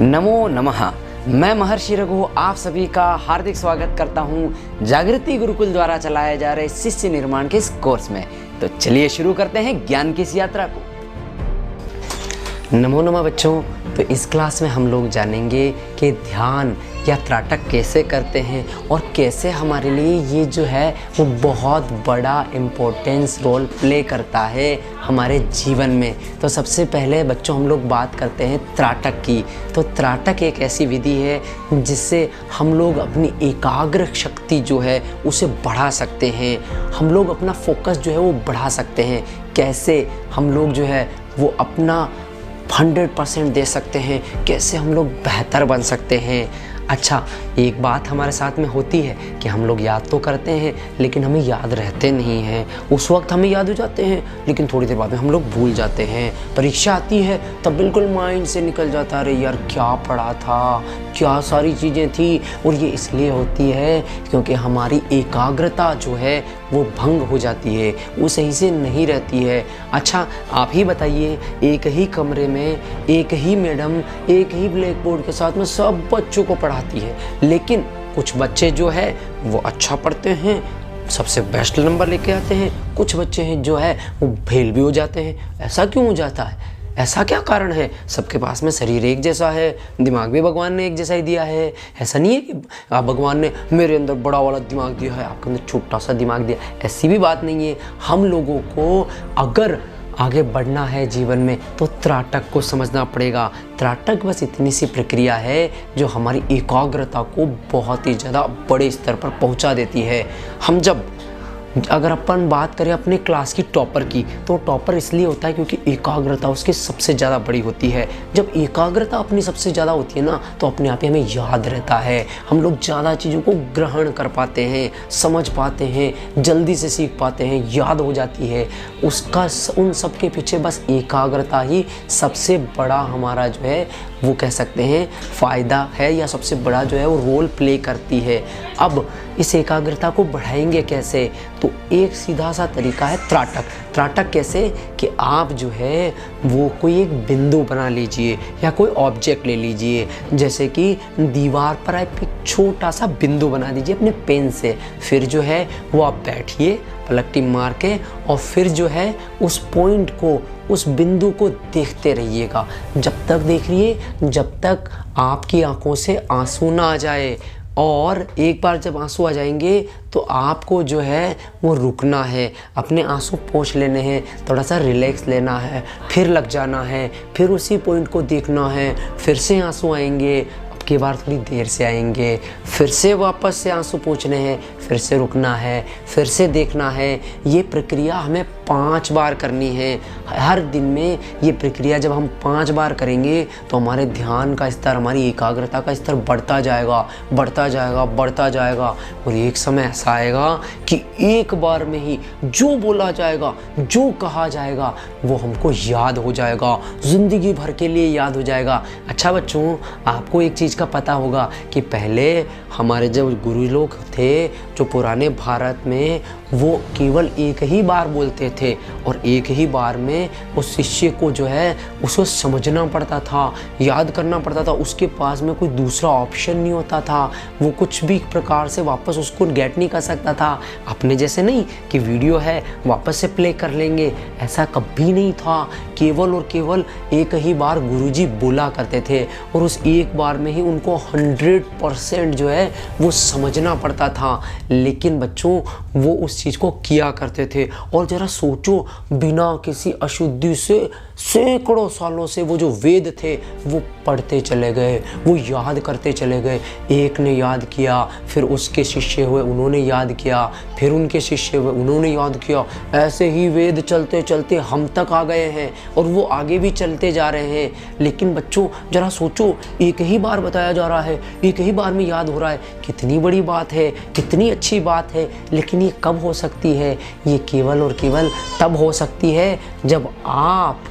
नमो नमः। मैं महर्षि रघु आप सभी का हार्दिक स्वागत करता हूं जागृति गुरुकुल द्वारा चलाए जा रहे शिष्य निर्माण के इस कोर्स में। तो चलिए शुरू करते हैं ज्ञान की इस यात्रा को। नमो नमः बच्चों। तो इस क्लास में हम लोग जानेंगे कि ध्यान या त्राटक कैसे करते हैं और कैसे हमारे लिए ये जो है वो बहुत बड़ा इम्पोर्टेंस रोल प्ले करता है हमारे जीवन में। तो सबसे पहले बच्चों हम लोग बात करते हैं त्राटक की। तो त्राटक एक ऐसी विधि है जिससे हम लोग अपनी एकाग्र शक्ति जो है उसे बढ़ा सकते हैं, हम लोग अपना फोकस जो है वो बढ़ा सकते हैं। कैसे हम लोग जो है वो अपना 100% दे सकते हैं, कैसे हम लोग बेहतर बन सकते हैं। अच्छा, एक बात हमारे साथ में होती है कि हम लोग याद तो करते हैं लेकिन हमें याद रहते नहीं हैं। उस वक्त हमें याद हो जाते हैं लेकिन थोड़ी देर बाद में हम लोग भूल जाते हैं। परीक्षा आती है तब बिल्कुल माइंड से निकल जाता है, अरे यार क्या पढ़ा था, क्या सारी चीज़ें थी। और ये इसलिए होती है क्योंकि हमारी एकाग्रता जो है वो भंग हो जाती है, वो सही से नहीं रहती है। अच्छा आप ही बताइए, एक ही कमरे में एक ही मैडम एक ही ब्लैक बोर्ड के साथ में सब बच्चों को पढ़ाती है, लेकिन कुछ बच्चे जो है वो अच्छा पढ़ते हैं, सबसे बेस्ट नंबर लेके आते हैं, कुछ बच्चे हैं जो है वो फेल भी हो जाते हैं। ऐसा क्यों हो जाता है? ऐसा क्या कारण है? सबके पास में शरीर एक जैसा है, दिमाग भी भगवान ने एक जैसा ही दिया है। ऐसा नहीं है कि भगवान ने मेरे अंदर बड़ा वाला दिमाग दिया है, आपके अंदर छोटा सा दिमाग दिया, ऐसी भी बात नहीं है। हम लोगों को अगर आगे बढ़ना है जीवन में तो त्राटक को समझना पड़ेगा। त्राटक बस इतनी सी प्रक्रिया है जो हमारी एकाग्रता को बहुत ही ज़्यादा बड़े स्तर पर पहुंचा देती है। हम अगर अपन बात करें अपने क्लास की टॉपर की, तो टॉपर इसलिए होता है क्योंकि एकाग्रता उसकी सबसे ज़्यादा बड़ी होती है। जब एकाग्रता अपनी सबसे ज़्यादा होती है ना तो अपने आप ही हमें याद रहता है, हम लोग ज़्यादा चीज़ों को ग्रहण कर पाते हैं, समझ पाते हैं, जल्दी से सीख पाते हैं, याद हो जाती है। उन सब के पीछे बस एकाग्रता ही सबसे बड़ा हमारा जो है वो कह सकते हैं फ़ायदा है, या सबसे बड़ा जो है वो रोल प्ले करती है। अब इस एकाग्रता को बढ़ाएंगे कैसे? तो एक सीधा सा तरीका है त्राटक। त्राटक कैसे कि आप जो है वो कोई एक बिंदु बना लीजिए या कोई ऑब्जेक्ट ले लीजिए, जैसे कि दीवार पर आप एक छोटा सा बिंदु बना दीजिए अपने पेन से। फिर जो है वो आप बैठिए पलटी मार के और फिर जो है उस पॉइंट को, उस बिंदु को देखते रहिएगा। जब तक देख रहिए जब तक आपकी आंखों से आंसू ना आ जाए, और एक बार जब आंसू आ जाएंगे तो आपको जो है वो रुकना है, अपने आंसू पोंछ लेने हैं, थोड़ा सा रिलैक्स लेना है, फिर लग जाना है, फिर उसी पॉइंट को देखना है। फिर से आंसू आएंगे, अब की बार थोड़ी देर से आएंगे, फिर से वापस से आंसू पोंछने हैं, फिर से रुकना है, फिर से देखना है। ये प्रक्रिया हमें 5 बार करनी है हर दिन में। ये प्रक्रिया जब हम 5 बार करेंगे तो हमारे ध्यान का स्तर, हमारी एकाग्रता का स्तर बढ़ता जाएगा, बढ़ता जाएगा, बढ़ता जाएगा। और एक समय ऐसा आएगा कि एक बार में ही जो बोला जाएगा, जो कहा जाएगा वो हमको याद हो जाएगा, ज़िंदगी भर के लिए याद हो जाएगा। अच्छा बच्चों, आपको एक चीज़ का पता होगा कि पहले हमारे जब गुरु लोग थे जो पुराने भारत में, वो केवल एक ही बार बोलते थे और एक ही बार में उस शिष्य को जो है उसको समझना पड़ता था, याद करना पड़ता था। उसके पास में कोई दूसरा ऑप्शन नहीं होता था, वो कुछ भी प्रकार से वापस उसको गेट नहीं कर सकता था। अपने जैसे नहीं कि वीडियो है वापस से प्ले कर लेंगे, ऐसा कभी नहीं था। केवल और केवल एक ही बार गुरुजी बोला करते थे और उस एक बार में ही उनको 100% जो है वो समझना पड़ता था। लेकिन बच्चों वो उस चीज़ को किया करते थे। और ज़रा सोचो, बिना किसी अशुद्धि से सैकड़ों सालों से वो जो वेद थे वो पढ़ते चले गए, वो याद करते चले गए। एक ने याद किया, फिर उसके शिष्य हुए, उन्होंने याद किया, फिर उनके शिष्य हुए, उन्होंने याद किया। ऐसे ही वेद चलते चलते हम तक आ गए हैं और वो आगे भी चलते जा रहे हैं। लेकिन बच्चों ज़रा सोचो, एक ही बार बताया जा रहा है, एक ही बार में याद हो रहा है। कितनी बड़ी बात है, कितनी अच्छी बात है। लेकिन ये कब हो सकती है? ये केवल और केवल तब हो सकती है जब आप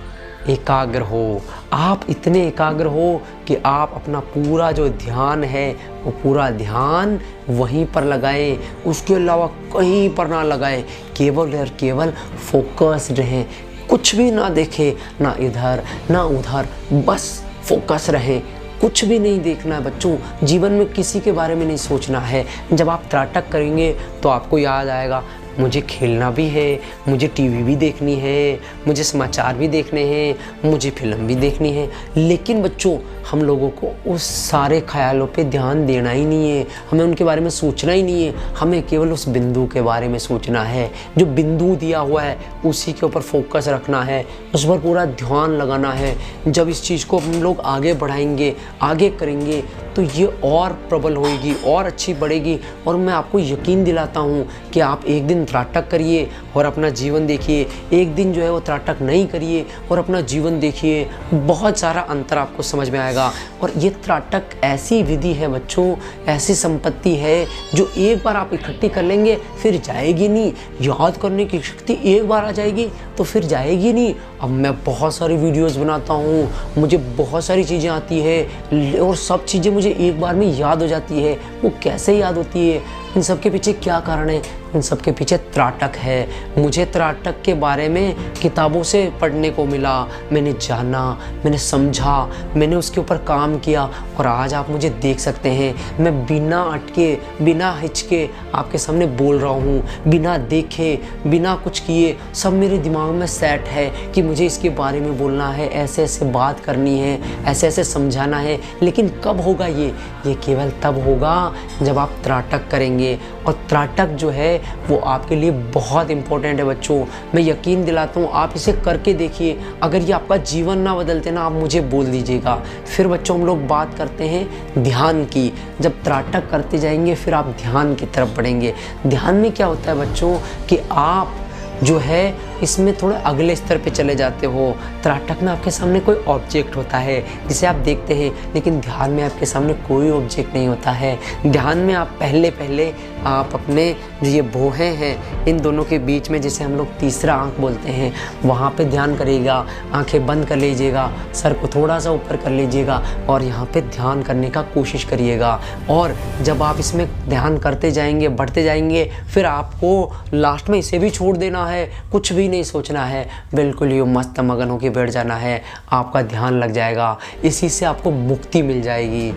एकाग्र हो, आप इतने एकाग्र हो कि आप अपना पूरा जो ध्यान है वो पूरा ध्यान वहीं पर लगाएं, उसके अलावा कहीं पर ना लगाएं। केवल और केवल फोकस रहें, कुछ भी ना देखें, ना इधर ना उधर, बस फोकस रहें। कुछ भी नहीं देखना है बच्चों, जीवन में किसी के बारे में नहीं सोचना है। जब आप त्राटक करेंगे तो आपको याद आएगा मुझे खेलना भी है, मुझे टीवी भी देखनी है, मुझे समाचार भी देखने हैं, मुझे फिल्म भी देखनी है। लेकिन बच्चों हम लोगों को उस सारे ख्यालों पे ध्यान देना ही नहीं है, हमें उनके बारे में सोचना ही नहीं है। हमें केवल उस बिंदु के बारे में सोचना है, जो बिंदु दिया हुआ है उसी के ऊपर फोकस रखना है, उस पर पूरा ध्यान लगाना है। जब इस चीज़ को हम लोग आगे बढ़ाएंगे, आगे करेंगे तो ये और प्रबल होएगी और अच्छी बढ़ेगी। और मैं आपको यकीन दिलाता हूँ कि आप एक दिन त्राटक करिए और अपना जीवन देखिए, एक दिन जो है वो त्राटक नहीं करिए और अपना जीवन देखिए, बहुत सारा अंतर आपको समझ में आएगा। और ये त्राटक ऐसी विधि है बच्चों, ऐसी संपत्ति है जो एक बार आप इकट्ठी कर लेंगे फिर जाएगी नहीं। याद करने की शक्ति एक बार आ जाएगी तो फिर जाएगी नहीं। अब मैं बहुत सारी वीडियोस बनाता हूँ, मुझे बहुत सारी चीज़ें आती है और सब चीज़ें मुझे एक बार में याद हो जाती है। वो कैसे याद होती है, इन सब के पीछे क्या कारण है? इन सब के पीछे त्राटक है। मुझे त्राटक के बारे में किताबों से पढ़ने को मिला, मैंने जाना, मैंने समझा, मैंने उसके ऊपर काम किया और आज आप मुझे देख सकते हैं। मैं बिना अटके, बिना हिचके आपके सामने बोल रहा हूँ, बिना देखे, बिना कुछ किए। सब मेरे दिमाग में सेट है कि मुझे इसके बारे में बोलना है, ऐसे ऐसे बात करनी है, ऐसे ऐसे समझाना है। लेकिन कब होगा ये केवल तब होगा जब आप त्राटक करेंगे। और त्राटक जो है वो आपके लिए बहुत इम्पोर्टेंट है बच्चों। मैं यकीन दिलाता हूँ आप इसे करके देखिए। अगर ये आपका जीवन ना बदलते ना, आप मुझे बोल दीजिएगा। फिर बच्चों हम लोग बात करते हैं ध्यान की। जब त्राटक करते जाएंगे फिर आप ध्यान की तरफ बढ़ेंगे। ध्यान में क्या होता है बच्चों कि आप जो है इसमें थोड़े अगले स्तर पे चले जाते हो। त्राटक में आपके सामने कोई ऑब्जेक्ट होता है जिसे आप देखते हैं, लेकिन ध्यान में आपके सामने कोई ऑब्जेक्ट नहीं होता है। ध्यान में आप पहले आप अपने जो ये भौहें हैं इन दोनों के बीच में, जिसे हम लोग तीसरा आँख बोलते हैं, वहाँ पे ध्यान करिएगा। आंखें बंद कर लीजिएगा, सर को थोड़ा सा ऊपर कर लीजिएगा और यहाँ पे ध्यान करने का कोशिश करिएगा। और जब आप इसमें ध्यान करते जाएंगे, बढ़ते जाएंगे, फिर आपको लास्ट में इसे भी छोड़ देना है, कुछ भी नहीं सोचना है, बिल्कुल ही मस्त मगन होकर बैठ जाना है। आपका ध्यान लग जाएगा, इसी से आपको मुक्ति मिल जाएगी,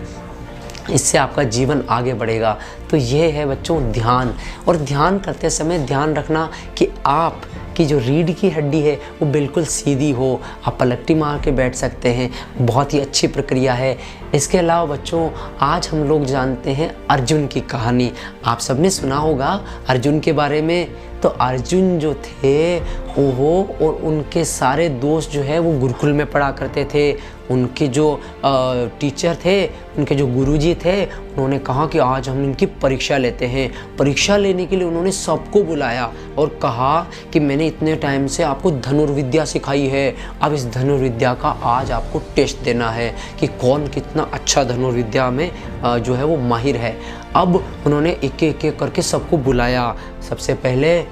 इससे आपका जीवन आगे बढ़ेगा। तो ये है बच्चों ध्यान। और ध्यान करते समय ध्यान रखना कि आप की जो रीढ़ की हड्डी है वो बिल्कुल सीधी हो। आप पलटी मार के बैठ सकते हैं, बहुत ही अच्छी प्रक्रिया है। इसके अलावा बच्चों आज हम लोग जानते हैं अर्जुन की कहानी। आप सबने सुना होगा अर्जुन के बारे में। तो अर्जुन जो थे वो और उनके सारे दोस्त जो है वो गुरुकुल में पढ़ा करते थे। उनके जो टीचर थे, उनके जो गुरुजी थे, उन्होंने कहा कि आज हम इनकी परीक्षा लेते हैं। परीक्षा लेने के लिए उन्होंने सबको बुलाया और कहा कि मैंने इतने टाइम से आपको धनुर्विद्या सिखाई है, अब इस धनुर्विद्या का आज आपको टेस्ट देना है कि कौन कितना अच्छा धनुर्विद्या में जो है वो माहिर है। अब उन्होंने एक एक करके सबको बुलाया। सबसे पहले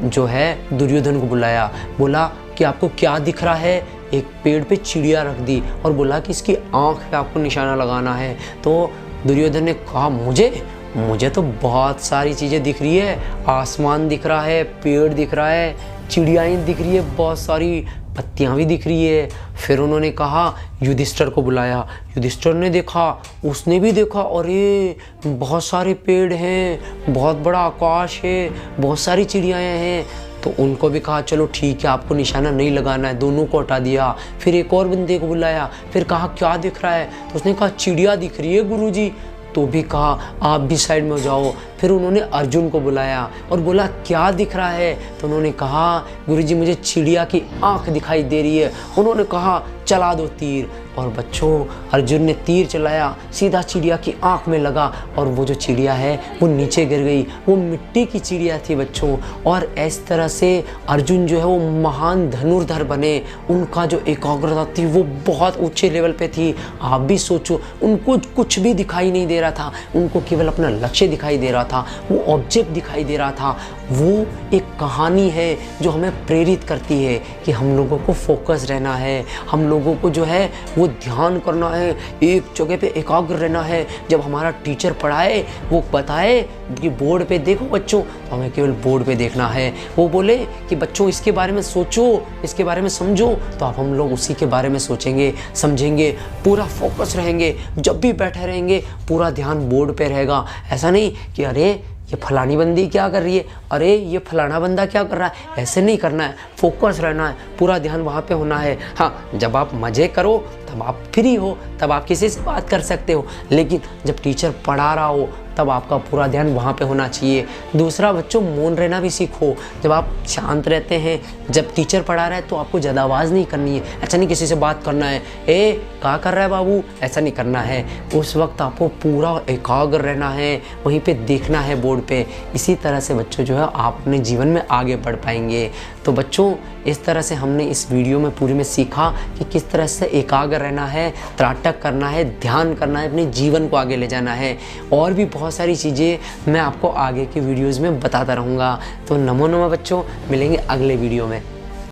जो है दुर्योधन को बुलाया, बोला कि आपको क्या दिख रहा है। एक पेड़ पे चिड़िया रख दी और बोला कि इसकी आँख पे आपको निशाना लगाना है। तो दुर्योधन ने कहा मुझे तो बहुत सारी चीज़ें दिख रही है, आसमान दिख रहा है, पेड़ दिख रहा है, चिड़ियाएँ दिख रही है, बहुत सारी पत्तियाँ भी दिख रही है। फिर उन्होंने कहा युधिष्ठिर को बुलाया। युधिष्ठिर ने देखा, उसने भी देखा, अरे बहुत सारे पेड़ हैं, बहुत बड़ा आकाश है, बहुत सारी चिड़ियाएँ हैं। तो उनको भी कहा चलो ठीक है, आपको निशाना नहीं लगाना है, दोनों को हटा दिया। फिर एक और बंदे को बुलाया, फिर कहा क्या दिख रहा है, तो उसने कहा चिड़िया दिख रही है गुरुजी। तो भी कहा आप भी साइड में हो जाओ। फिर उन्होंने अर्जुन को बुलाया और बोला क्या दिख रहा है, तो उन्होंने कहा गुरुजी मुझे चिड़िया की आंख दिखाई दे रही है। उन्होंने कहा चला दो तीर, और बच्चों अर्जुन ने तीर चलाया, सीधा चिड़िया की आंख में लगा और वो जो चिड़िया है वो नीचे गिर गई। वो मिट्टी की चिड़िया थी बच्चों। और इस तरह से अर्जुन जो है वो महान धनुर्धर बने। उनका जो एकाग्रता थी वो बहुत ऊंचे लेवल पे थी। आप भी सोचो, उनको कुछ भी दिखाई नहीं दे रहा था, उनको केवल अपना लक्ष्य दिखाई दे रहा था, वो ऑब्जेक्ट दिखाई दे रहा था। वो एक कहानी है जो हमें प्रेरित करती है कि हम लोगों को फोकस रहना है, हम लोगों को जो है वो ध्यान करना है, एक जगह पे एकाग्र रहना है। जब हमारा टीचर पढ़ाए, वो बताए कि बोर्ड पे देखो बच्चों, तो हमें केवल बोर्ड पे देखना है। वो बोले कि बच्चों इसके बारे में सोचो, इसके बारे में समझो, तो अब हम लोग उसी के बारे में सोचेंगे, समझेंगे, पूरा फोकस रहेंगे। जब भी बैठे रहेंगे पूरा ध्यान बोर्ड पे रहेगा। ऐसा नहीं कि अरे ये फलानी बंदी क्या कर रही है, अरे ये फलाना बंदा क्या कर रहा है, ऐसे नहीं करना है। फोकस रहना है, पूरा ध्यान वहाँ पे होना है। हाँ, जब आप मज़े करो तब आप फ्री हो, तब आप किसी से बात कर सकते हो, लेकिन जब टीचर पढ़ा रहा हो तब आपका पूरा ध्यान वहाँ पे होना चाहिए। दूसरा, बच्चों मौन रहना भी सीखो। जब आप शांत रहते हैं, जब टीचर पढ़ा रहा है तो आपको ज़्यादा आवाज़ नहीं करनी है। ऐसा नहीं किसी से बात करना है, ए क्या कर रहा है बाबू, ऐसा नहीं करना है। उस वक्त आपको पूरा एकाग्र रहना है, वहीं पे देखना है बोर्ड पे। इसी तरह से बच्चों जो है आप अपने जीवन में आगे बढ़ पाएंगे। तो बच्चों इस तरह से हमने इस वीडियो में पूरी में सीखा कि किस तरह से एकाग्र रहना है, त्राटक करना है, ध्यान करना है, अपने जीवन को आगे ले जाना है। और भी बहुत सारी चीज़ें मैं आपको आगे की वीडियोज़ में बताता रहूँगा। तो नमो नमः बच्चों, मिलेंगे अगले वीडियो में।